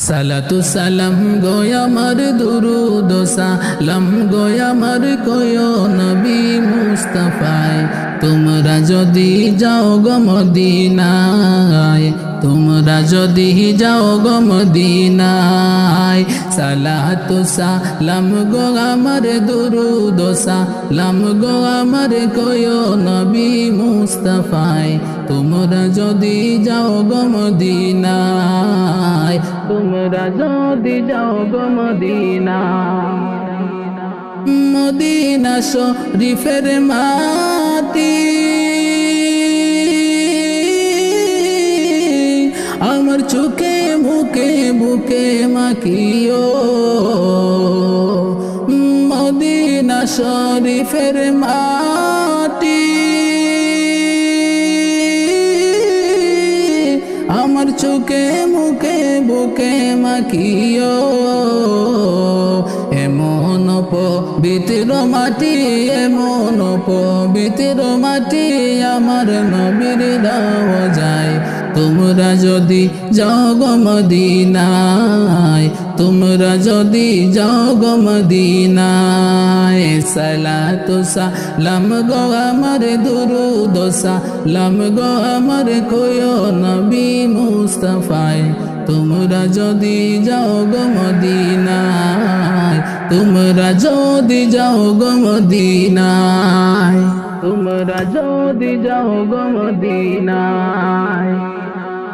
সালাতু সালাম গো আমার দুরুদ সালাম গো আমার কয়ো নবী মুস্তাফায় তোমরা যদি যাও গো মদিনায় তোমরা যদি যাও গো মদিনায় সালাতু সালাম গো আমার দুরুদ সালাম গো আমার কয়ো নবী মুস্তাফায় তোমরা যদি যাও গো মদিনায় তোমরা যদি যাও গো মদিনা মদিনা শরীফের মাটি আমার চোখে মুখে বুকে মাখিও মদিনা শরীফের মাটি আমার চোখে মুখে বুকে মাখিও এমন পবিত্র মাটি এমন পবিত্র মাটি আমার নবীর দাওয়া যায় তোমরা যদি যাও গো মদিনায় তোমরা যদি যাও গো মদিনায় সালাতু সালাম গো আমার দুরুদ সালাম গো আমার কয়ো নবী মুস্তাফায় তোমরা যদি যাও গো মদিনায় তোমরা যদি যাও গো মদিনায় তোমরা যদি যাও গো মদিনায়